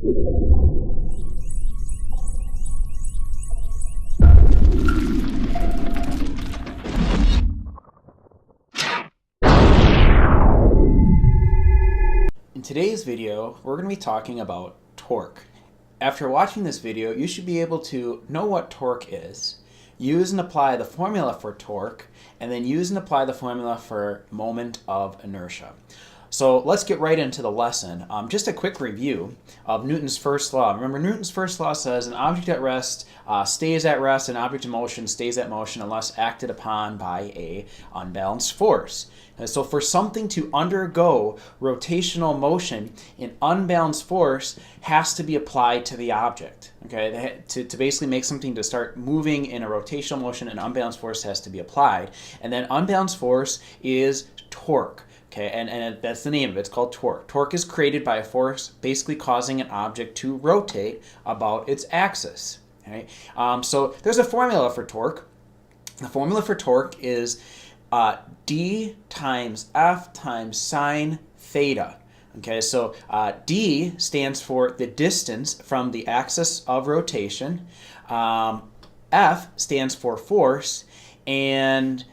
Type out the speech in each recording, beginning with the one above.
In today's video, we're going to be talking about torque. After watching this video, you should be able to know what torque is, use and apply the formula for torque, and then use and apply the formula for moment of inertia. So let's get right into the lesson. Just a quick review of Newton's first law. Remember, Newton's first law says an object at rest stays at rest, an object in motion stays at motion unless acted upon by a unbalanced force. And so for something to undergo rotational motion, an unbalanced force has to be applied to the object. Okay, to basically make something to start moving in a rotational motion, an unbalanced force has to be applied. And then unbalanced force is torque. Okay, and that's the name of it. It's called torque. Torque is created by a force basically causing an object to rotate about its axis. Okay? So there's a formula for torque. The formula for torque is d times f times sine theta. Okay, so d stands for the distance from the axis of rotation. F stands for force, and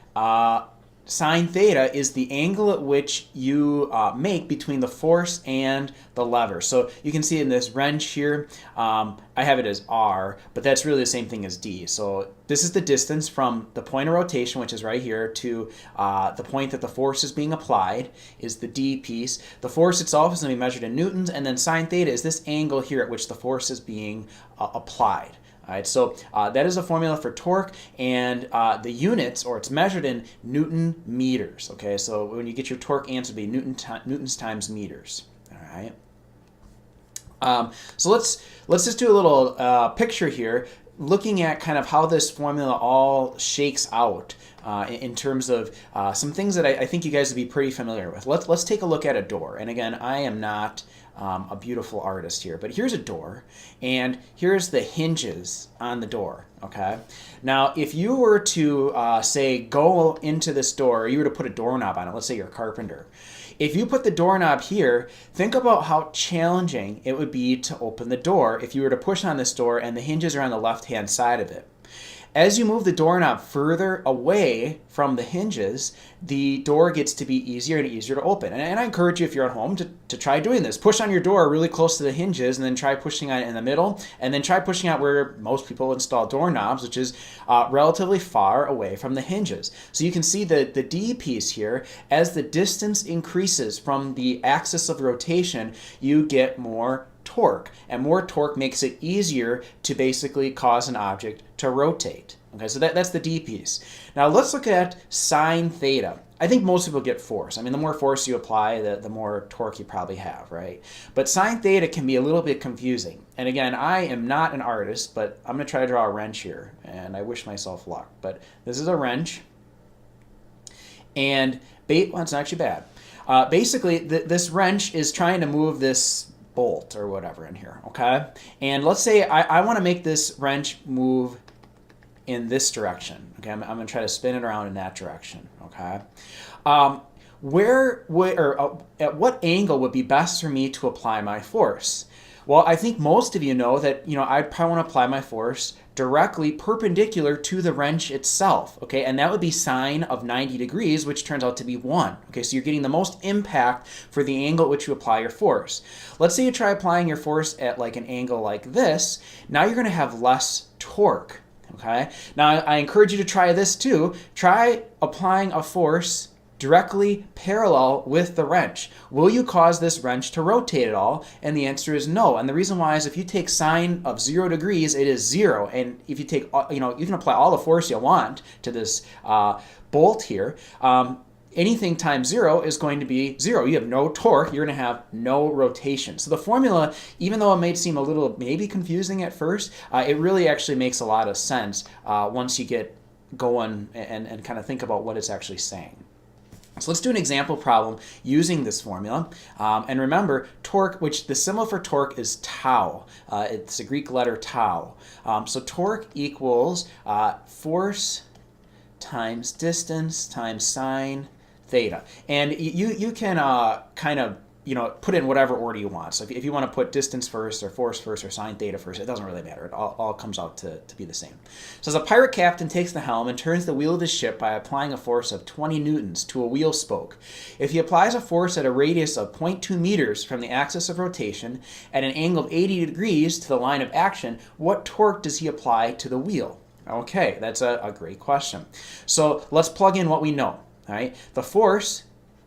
sine theta is the angle at which you make between the force and the lever. So you can see in this wrench here, I have it as R, but that's really the same thing as D. So this is the distance from the point of rotation, which is right here, to the point that the force is being applied, is the D piece. The force itself is going to be measured in newtons, and then sine theta is this angle here at which the force is being applied. All right, so that is a formula for torque, and the units, or it's measured in Newton meters. Okay, so when you get your torque answer, it'll be newtons times meters. All right. So let's just do a little picture here, looking at kind of how this formula all shakes out in terms of some things that I think you guys would be pretty familiar with. Let's take a look at a door. And again, I am not a beautiful artist here, but here's a door, and here's the hinges on the door. Okay, now if you were to say go into this door, or you were to put a doorknob on it, let's say you're a carpenter. If you put the doorknob here, think about how challenging it would be to open the door if you were to push on this door and the hinges are on the left-hand side of it. As you move the doorknob further away from the hinges, the door gets to be easier and easier to open. And I encourage you, if you're at home, to try doing this. Push on your door really close to the hinges, and then try pushing on it in the middle, and then try pushing out where most people install doorknobs, which is relatively far away from the hinges. So you can see the D piece here. As the distance increases from the axis of rotation, you get more torque, and more torque makes it easier to basically cause an object to rotate. Okay, so that's the D piece. Now let's look at sine theta. I think most people get force. I mean, the more force you apply, the more torque you probably have, right? But sine theta can be a little bit confusing. And again, I am not an artist, but I'm going to try to draw a wrench here, and I wish myself luck. But this is a wrench, and well, it's not actually bad. Basically, this wrench is trying to move this bolt or whatever in here, okay? And let's say I want to make this wrench move in this direction, okay? I'm going to try to spin it around in that direction, okay? At what angle would be best for me to apply my force? Well, I think most of you know that, I'd probably want to apply my force directly perpendicular to the wrench itself, okay? And that would be sine of 90 degrees, which turns out to be 1. Okay, so you're getting the most impact for the angle at which you apply your force. Let's say you try applying your force at like an angle like this. Now you're going to have less torque, okay? Now I encourage you to try this too. Try applying a force directly parallel with the wrench. Will you cause this wrench to rotate at all? And the answer is no. And the reason why is if you take sine of 0 degrees, it is 0. And if you take, you can apply all the force you want to this bolt here. Anything times 0 is going to be 0. You have no torque. You're going to have no rotation. So the formula, even though it may seem a little maybe confusing at first, it really actually makes a lot of sense once you get going and kind of think about what it's actually saying. So let's do an example problem using this formula. And remember, torque, which the symbol for torque is tau. It's a Greek letter tau. So torque equals force times distance times sine theta. And you can kind of put it in whatever order you want. So if you want to put distance first or force first or sine theta first, it doesn't really matter. It all comes out to be the same. So as a pirate captain takes the helm and turns the wheel of his ship by applying a force of 20 newtons to a wheel spoke. If he applies a force at a radius of 0.2 meters from the axis of rotation at an angle of 80 degrees to the line of action, what torque does he apply to the wheel? Okay, that's a great question. So let's plug in what we know. All right, the force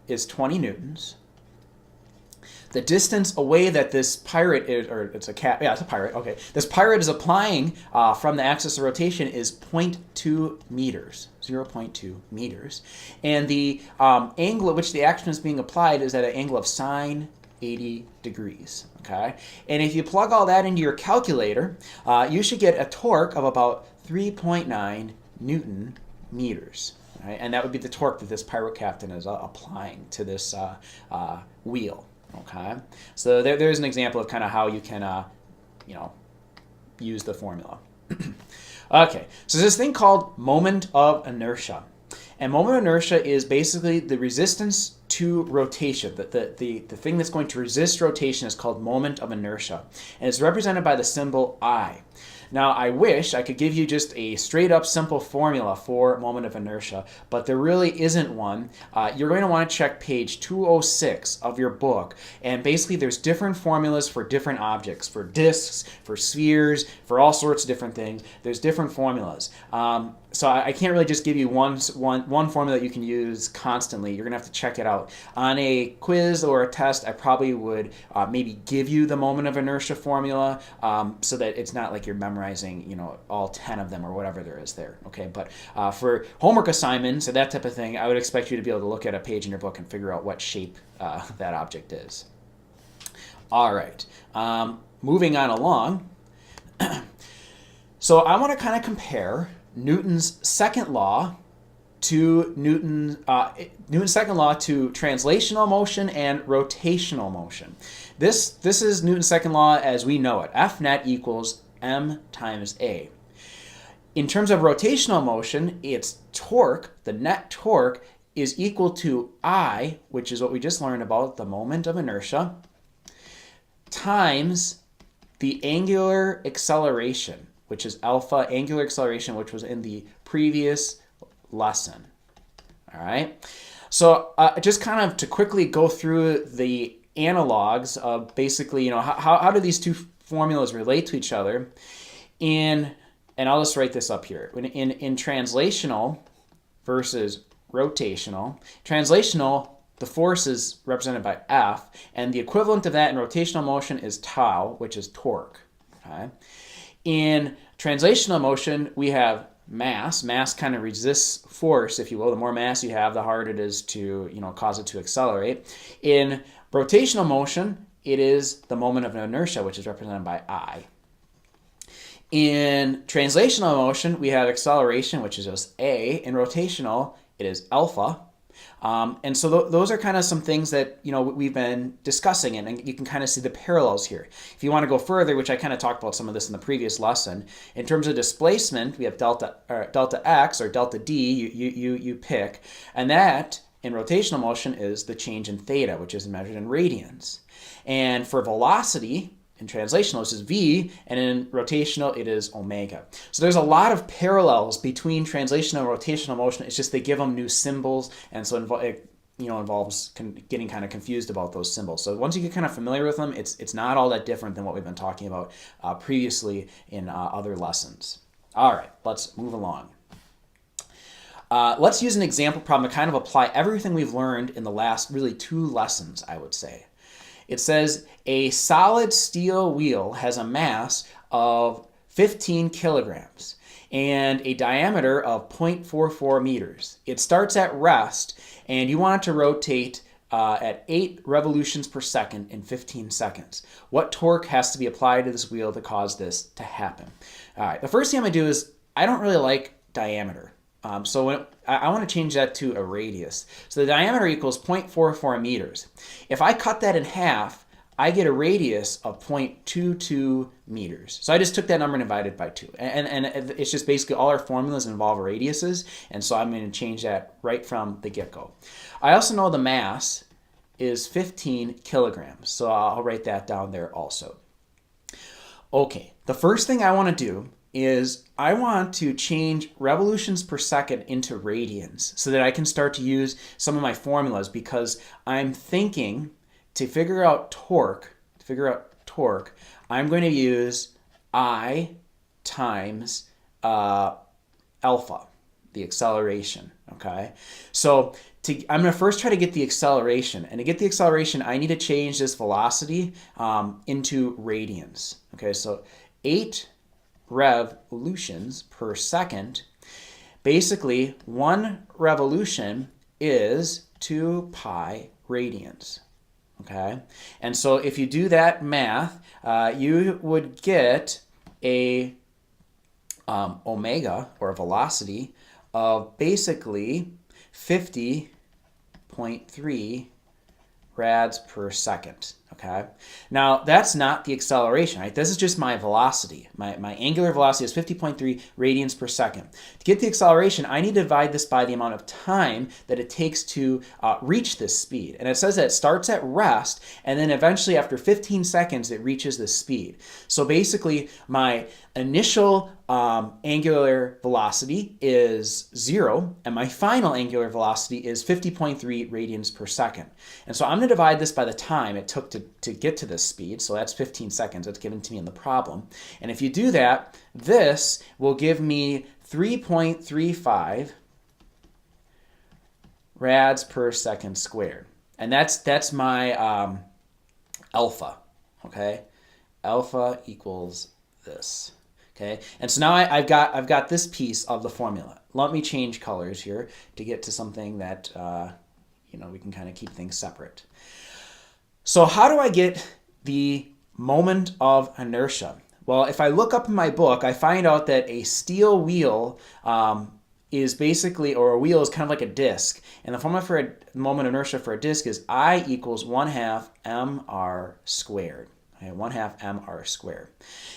is 20 newtons. The distance away that this pirate is, or it's a cat, yeah, it's a pirate, okay. This pirate is applying from the axis of rotation is 0.2 meters, 0.2 meters. And the angle at which the action is being applied is at an angle of sine 80 degrees, okay? And if you plug all that into your calculator, you should get a torque of about 3.9 Newton meters. Right? And that would be the torque that this pirate captain is applying to this wheel. Okay, so there's an example of kind of how you can, use the formula. Okay, so there's this thing called moment of inertia. And moment of inertia is basically the resistance to rotation. The thing that's going to resist rotation is called moment of inertia. And it's represented by the symbol I. Now, I wish I could give you just a straight up simple formula for moment of inertia, but there really isn't one. You're going to want to check page 206 of your book, and basically there's different formulas for different objects, for disks, for spheres, for all sorts of different things. There's different formulas. So I can't really just give you one formula that you can use constantly. You're going to have to check it out. On a quiz or a test, I probably would maybe give you the moment of inertia formula so that it's not like you're memorizing, all 10 of them or whatever there is there. Okay, but for homework assignments and that type of thing, I would expect you to be able to look at a page in your book and figure out what shape that object is. All right, moving on along. So I want to kind of compare Newton's second law to Newton's second law to translational motion and rotational motion. This is Newton's second law as we know it. F net equals m times a. In terms of rotational motion, its torque, the net torque, is equal to I, which is what we just learned about, the moment of inertia, times the angular acceleration, which is alpha, angular acceleration, which was in the previous lesson. All right. So just kind of to quickly go through the analogs of basically, how do these two formulas relate to each other? And I'll just write this up here. In translational versus rotational, the force is represented by F, and the equivalent of that in rotational motion is tau, which is torque. Okay. In translational motion, we have mass. Mass kind of resists force, if you will. The more mass you have, the harder it is to, cause it to accelerate. In rotational motion, it is the moment of inertia, which is represented by I. In translational motion, we have acceleration, which is just A. In rotational, it is alpha. And so those are kind of some things that we've been discussing, and you can kind of see the parallels here. If you want to go further, which I kind of talked about some of this in the previous lesson, in terms of displacement, we have delta x or delta d. You pick, and that in rotational motion is the change in theta, which is measured in radians. And for velocity, in translational, this is v, and in rotational, it is omega. So there's a lot of parallels between translational and rotational motion. It's just they give them new symbols, and so it involves getting kind of confused about those symbols. So once you get kind of familiar with them, it's not all that different than what we've been talking about previously in other lessons. All right, let's move along. Let's use an example problem to kind of apply everything we've learned in the last really 2 lessons, I would say. It says a solid steel wheel has a mass of 15 kilograms and a diameter of 0.44 meters. It starts at rest, and you want it to rotate at 8 revolutions per second in 15 seconds. What torque has to be applied to this wheel to cause this to happen? All right, the first thing I'm going to do is I don't really like diameter. So I want to change that to a radius. So the diameter equals 0.44 meters. If I cut that in half, I get a radius of 0.22 meters. So I just took that number and divided by 2. And it's just basically all our formulas involve radiuses, and so I'm going to change that right from the get-go. I also know the mass is 15 kilograms. So I'll write that down there also. Okay, the first thing I want to do is I want to change revolutions per second into radians so that I can start to use some of my formulas, because I'm thinking to figure out torque, I'm going to use I times alpha, the acceleration, okay? So I'm going to first try to get the acceleration. And to get the acceleration, I need to change this velocity into radians, okay? So 8 revolutions per second. Basically, 1 revolution is 2 pi radians, okay? And so if you do that math, you would get a omega, or a velocity, of basically 50.3 rads per second, okay? Now, that's not the acceleration, right? This is just my velocity. My angular velocity is 50.3 radians per second. To get the acceleration, I need to divide this by the amount of time that it takes to reach this speed. And it says that it starts at rest, and then eventually after 15 seconds, it reaches this speed. So basically, my initial angular velocity is 0, and my final angular velocity is 50.3 radians per second. And so I'm going to divide this by the time it took to get to this speed, so that's 15 seconds. That's given to me in the problem. And if you do that, this will give me 3.35 rads per second squared. And that's my alpha, okay? Alpha equals this. Okay, and so now I've got this piece of the formula. Let me change colors here to get to something that we can kind of keep things separate. So how do I get the moment of inertia? Well, if I look up in my book, I find out that a steel wheel is basically, or a wheel is kind of like a disc, and the formula for a moment of inertia for a disc is I equals 1/2 mr squared. Okay, 1/2 mr squared.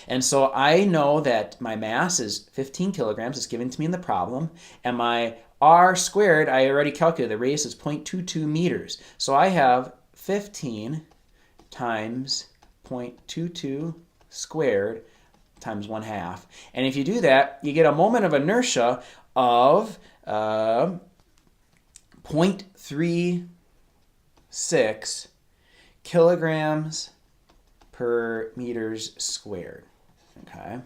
And so I know that my mass is 15 kilograms. It's given to me in the problem. And my r squared, I already calculated. The radius is 0.22 meters. So I have 15 times 0.22 squared times 1/2. And if you do that, you get a moment of inertia of 0.36 kilograms per meters squared, okay?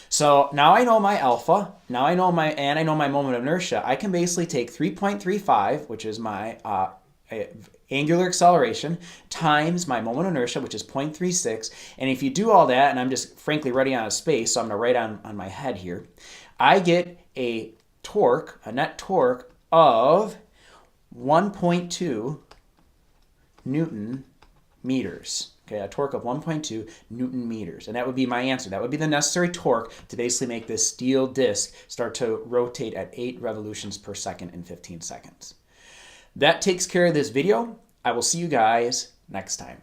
So now I know my alpha, I know my moment of inertia. I can basically take 3.35, which is my angular acceleration, times my moment of inertia, which is 0.36, and if you do all that, and I'm just frankly running out of space, so I'm going to write on my head here, I get a net torque of 1.2 Newton meters. Okay, a torque of 1.2 Newton meters. And that would be my answer. That would be the necessary torque to basically make this steel disc start to rotate at 8 revolutions per second in 15 seconds. That takes care of this video. I will see you guys next time.